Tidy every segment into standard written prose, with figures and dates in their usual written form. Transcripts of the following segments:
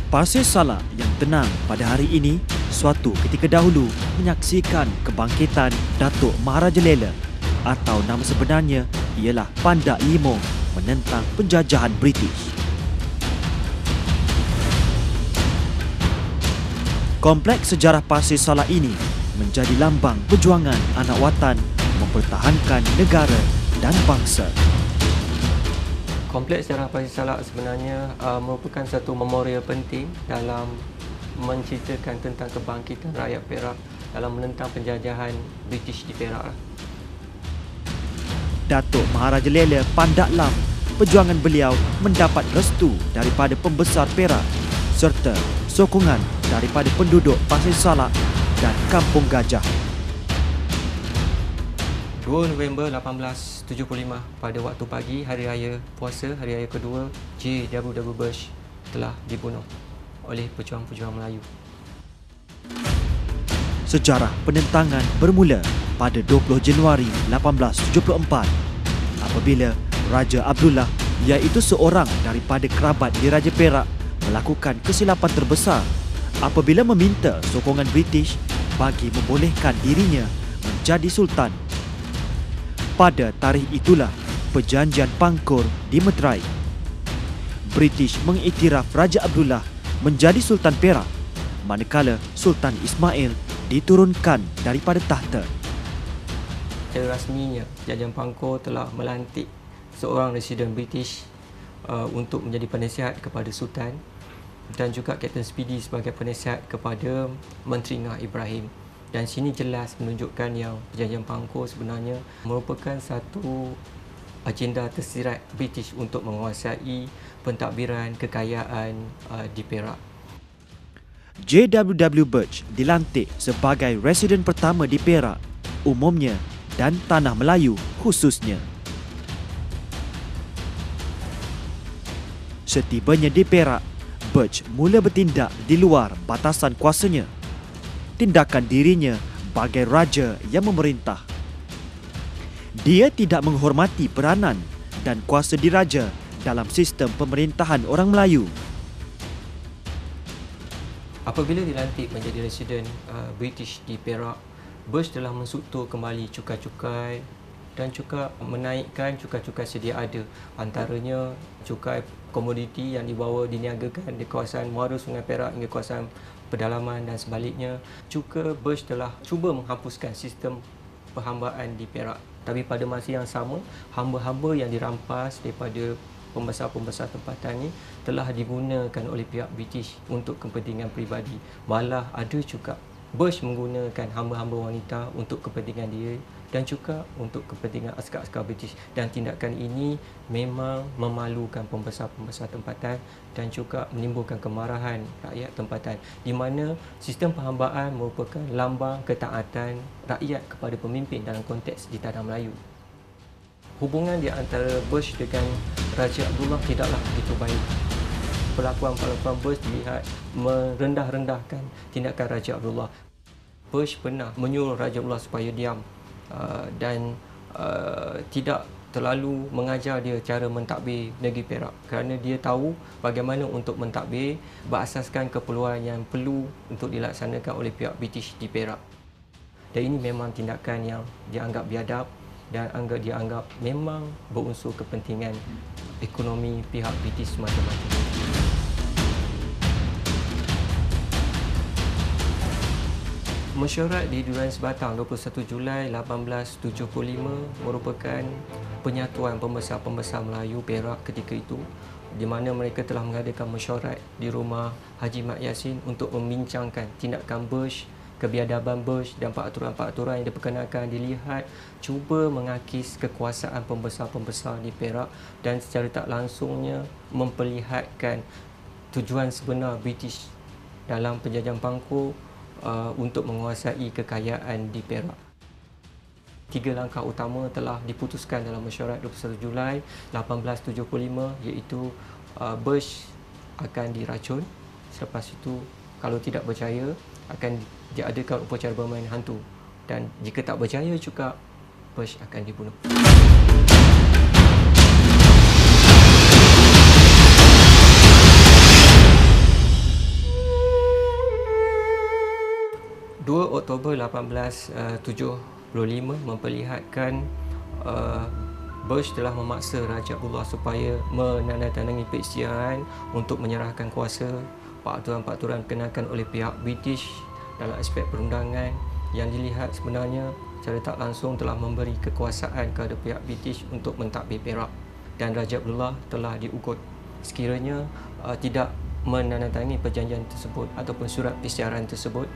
Pasir Salak yang tenang pada hari ini suatu ketika dahulu menyaksikan kebangkitan Datuk Maharaja Lela atau nama sebenarnya ialah Pandak Limo menentang penjajahan British. Kompleks sejarah Pasir Salak ini menjadi lambang perjuangan anak watan mempertahankan negara dan bangsa. Kompleks sejarah Pasir Salak sebenarnya merupakan satu memorial penting dalam menceritakan tentang kebangkitan rakyat Perak dalam menentang penjajahan British di Perak. Datuk Maharaja Lela Pandak Lam, perjuangan beliau mendapat restu daripada pembesar Perak serta sokongan daripada penduduk Pasir Salak dan Kampung Gajah. 2 November 1875 pada waktu pagi hari raya puasa, hari raya kedua, J.W. Bush telah dibunuh oleh pejuang-pejuang Melayu. Sejarah penentangan bermula pada 20 Januari 1874 apabila Raja Abdullah, iaitu seorang daripada kerabat Diraja Perak, melakukan kesilapan terbesar apabila meminta sokongan British bagi membolehkan dirinya menjadi sultan. Pada tarikh itulah perjanjian Pangkor dimeterai. British mengiktiraf Raja Abdullah menjadi Sultan Perak, manakala Sultan Ismail diturunkan daripada tahta. Secara rasminya, Perjanjian Pangkor telah melantik seorang residen British untuk menjadi penasihat kepada Sultan dan juga Kapten Speedy sebagai penasihat kepada Menteri Ngah Ibrahim. Dan sini jelas menunjukkan yang Perjanjian Pangkor sebenarnya merupakan satu agenda tersirat British untuk menguasai pentadbiran kekayaan di Perak. J.W. Bush dilantik sebagai residen pertama di Perak umumnya dan Tanah Melayu khususnya. Setibanya di Perak, Bush mula bertindak di luar batasan kuasanya. Tindakan dirinya bagai raja yang memerintah. Dia tidak menghormati peranan dan kuasa diraja dalam sistem pemerintahan orang Melayu. Apabila dilantik menjadi residen British di Perak, Bush telah menstruktur kembali cukai-cukai dan juga menaikkan cukai-cukai sedia ada, antaranya cukai komoditi yang dibawa diniagakan di kawasan muara Sungai Perak hingga kawasan pedalaman dan sebaliknya. Juga Bush telah cuba menghapuskan sistem perhambaan di Perak. Tapi pada masa yang sama, hamba-hamba yang dirampas daripada pembesar-pembesar tempatan ini telah digunakan oleh pihak British untuk kepentingan peribadi. Malah ada juga Bush menggunakan hamba-hamba wanita untuk kepentingan dia dan juga untuk kepentingan askar-askar British. Dan tindakan ini memang memalukan pembesar-pembesar tempatan dan juga menimbulkan kemarahan rakyat tempatan, di mana sistem perhambaan merupakan lambang ketaatan rakyat kepada pemimpin dalam konteks di tanah Melayu. Hubungan di antara Bush dengan Raja Abdullah tidaklah begitu baik. Perlakuan Bush dilihat merendah-rendahkan tindakan Raja Abdullah. Bush pernah menyuruh Raja Abdullah supaya diam dan tidak terlalu mengajar dia cara mentadbir negeri Perak, kerana dia tahu bagaimana untuk mentadbir berasaskan keperluan yang perlu untuk dilaksanakan oleh pihak British di Perak. Dan ini memang tindakan yang dianggap biadab dan dianggap memang berunsur kepentingan ekonomi pihak British semata-mata. Mesyuarat di Durian Sebatang 21 Julai 1875 merupakan penyatuan pembesar-pembesar Melayu Perak ketika itu, di mana mereka telah mengadakan mesyuarat di rumah Haji Mat Yassin untuk membincangkan tindakan Bush, kebiadaban Bush dan peraturan-peraturan yang diperkenalkan dilihat cuba mengakis kekuasaan pembesar-pembesar di Perak dan secara tak langsungnya memperlihatkan tujuan sebenar British dalam penjajahan Pangkor untuk menguasai kekayaan di Perak. 3 langkah utama telah diputuskan dalam mesyuarat 21 Julai 1875, iaitu Bush akan diracun. Selepas itu, kalau tidak berjaya, akan diadakan upacara bermain hantu, dan jika tak berjaya juga, Bush akan dibunuh. Oktober 1875 memperlihatkan Bush telah memaksa Raja Abdullah supaya menandatangani peristiwaan untuk menyerahkan kuasa. Peraturan-peraturan kenakan oleh pihak British dalam aspek perundangan yang dilihat sebenarnya secara tak langsung telah memberi kekuasaan kepada pihak British untuk mentadbir Perak, dan Raja Abdullah telah diugut. Sekiranya tidak menandatangani perjanjian tersebut ataupun surat persyaratan tersebut,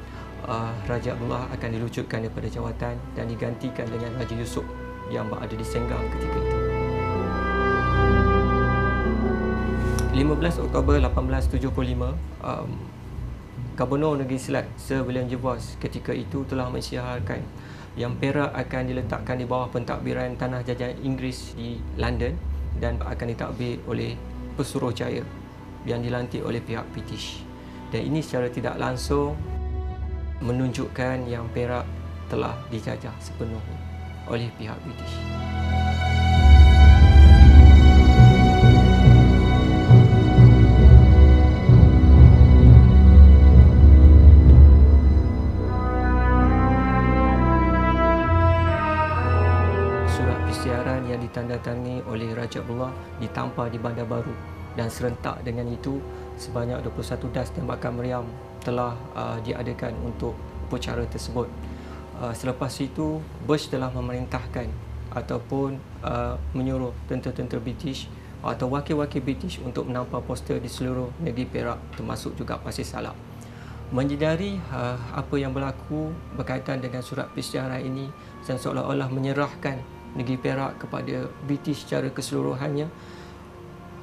Raja Abdullah akan dilucutkan daripada jawatan dan digantikan dengan Raja Yusof yang berada di Senggang ketika itu. 15 Oktober 1875, Gubernur Negeri Selat Sir William Jervois ketika itu telah mensiarkan yang Perak akan diletakkan di bawah pentadbiran tanah jajahan Inggeris di London dan akan ditadbir oleh Pesuruhjaya yang dilantik oleh pihak British. Dan ini secara tidak langsung menunjukkan yang Perak telah dijajah sepenuhnya oleh pihak British. Surat persiaran yang ditandatangani oleh Raja Abdullah ditampal di Bandar Baru, dan serentak dengan itu sebanyak 21 das tembakan meriam telah diadakan untuk upacara tersebut. Selepas itu, Bush telah memerintahkan ataupun menyuruh tentera-tentera British atau wakil-wakil British untuk menampal poster di seluruh negeri Perak, termasuk juga Pasir Salak. Menyedari apa yang berlaku berkaitan dengan surat persyaratan ini dan seolah-olah menyerahkan negeri Perak kepada British secara keseluruhannya,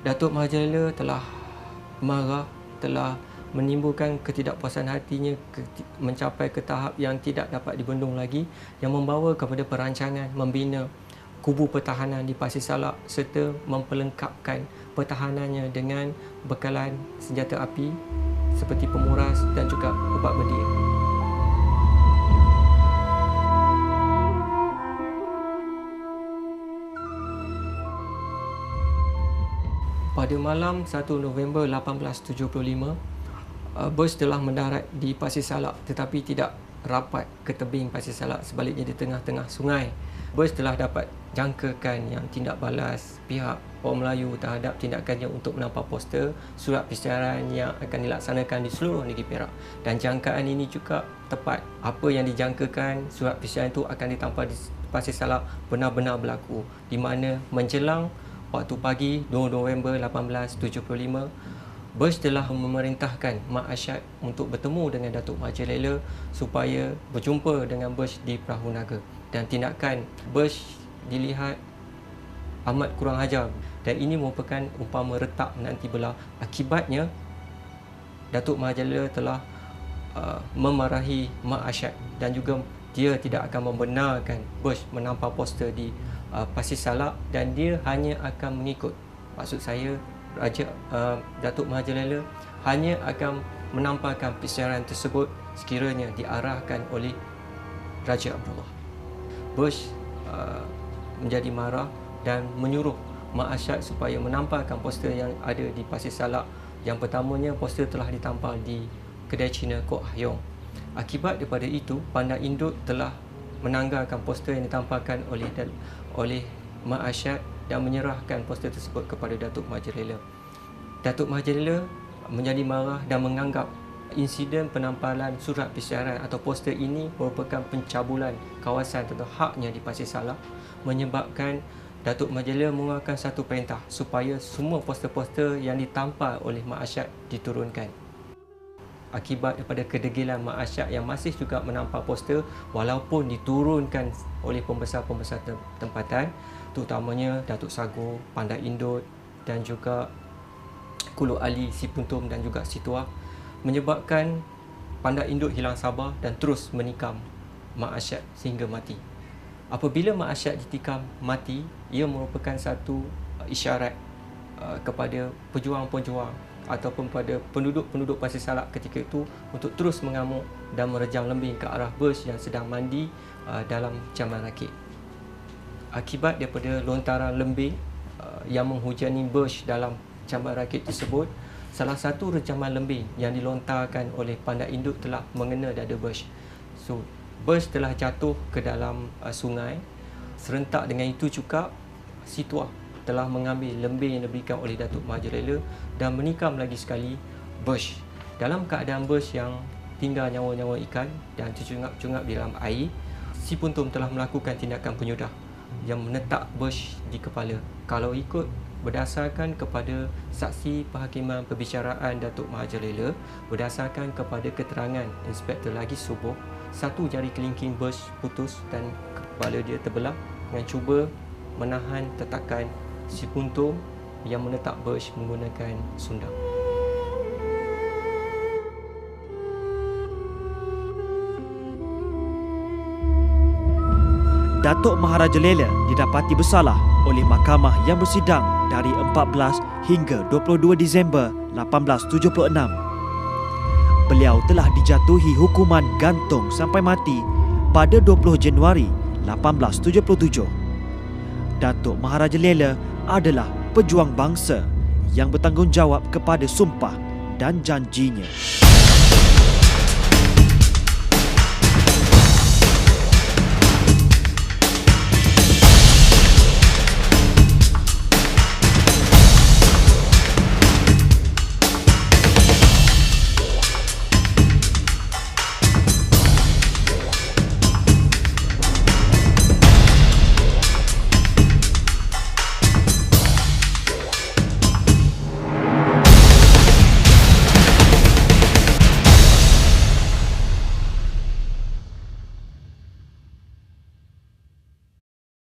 Datuk Mahajalela telah marah, telah menimbulkan ketidakpuasan hatinya mencapai ke tahap yang tidak dapat dibendung lagi, yang membawa kepada perancangan membina kubu pertahanan di Pasir Salak serta memperlengkapkan pertahanannya dengan bekalan senjata api seperti pemuras dan juga ubat bedir. Pada malam 1 November 1875, Bush telah mendarat di Pasir Salak tetapi tidak rapat ke tebing Pasir Salak, sebaliknya di tengah-tengah sungai. Bush telah dapat jangkakan yang tindak balas pihak orang Melayu terhadap tindakannya untuk menampal poster surat persyaratan yang akan dilaksanakan di seluruh negeri Perak, dan jangkaan ini juga tepat. Apa yang dijangkakan surat persyaratan itu akan ditampal di Pasir Salak benar-benar berlaku, di mana menjelang waktu pagi 2 November 1875, Bush telah memerintahkan Mak Ashad untuk bertemu dengan Datuk Mahajalela supaya berjumpa dengan Bush di Perahu Naga, dan tindakan Bush dilihat amat kurang ajar, dan ini merupakan umpama retak menanti belah. Akibatnya Datuk Mahajalela telah memarahi Mak Ashad, dan juga dia tidak akan membenarkan Bush menampal poster di Pasir Salak, dan dia hanya akan mengikut, maksud saya Datuk Mahajalela hanya akan menampalkan persyaratan tersebut sekiranya diarahkan oleh Raja Abdullah. Bush menjadi marah dan menyuruh Mak Ashad supaya menampalkan poster yang ada di Pasir Salak. Yang pertamanya, poster telah ditampal di kedai Cina Kok Ah Yong. Akibat daripada itu, Pandai Induk telah menanggalkan poster yang ditampalkan oleh Mak Ashad dan menyerahkan poster tersebut kepada Datuk Mahajalela. Datuk Mahajalela menjadi marah dan menganggap insiden penampalan surat persyaratan atau poster ini merupakan pencabulan kawasan atau haknya di Pasir Salak, menyebabkan Datuk Mahajalela mengeluarkan satu perintah supaya semua poster-poster yang ditampal oleh Mak Ashad diturunkan. Akibat daripada kedegilan Mak Ashad yang masih juga menampal poster walaupun diturunkan oleh pembesar-pembesar tempatan, terutamanya Datuk Sagu, Pandai Indut dan juga Kulu Ali, Si Puntum dan juga Si Tuah, menyebabkan Pandai Indut hilang sabar dan terus menikam Mak Ashad sehingga mati. Apabila Mak Ashad ditikam mati, ia merupakan satu isyarat kepada pejuang-pejuang ataupun pada penduduk-penduduk Pasir Salak ketika itu untuk terus mengamuk dan merejam lembing ke arah Bush yang sedang mandi dalam Jamban Rakit. Akibat daripada lontaran lembing yang menghujani Bush dalam Jamban Rakit tersebut, salah satu rejaman lembing yang dilontarkan oleh Pandai Induk telah mengena dada Bush. So, bus telah jatuh ke dalam sungai. Serentak dengan itu juga si Tuah telah mengambil lembing yang diberikan oleh Datuk Mahathir dan menikam lagi sekali bus. Dalam keadaan bus yang tinggal nyawa-nyawa ikan dan tercungap-cungap di dalam air, si Puntum telah melakukan tindakan penyudah yang menetak bus di kepala. Kalau ikut berdasarkan kepada saksi perhakiman perbicaraan Datuk Mahathir, berdasarkan kepada keterangan Inspektor Lagi Subuh, satu jari kelingking bus putus dan kepala dia terbelah dengan cuba menahan tetakan si Puntum yang menetak bus menggunakan sundang. Datuk Maharaja Lela didapati bersalah oleh mahkamah yang bersidang dari 14 hingga 22 Disember 1876. Beliau telah dijatuhi hukuman gantung sampai mati pada 20 Januari 1877. Datuk Maharaja Lela adalah pejuang bangsa yang bertanggungjawab kepada sumpah dan janjinya.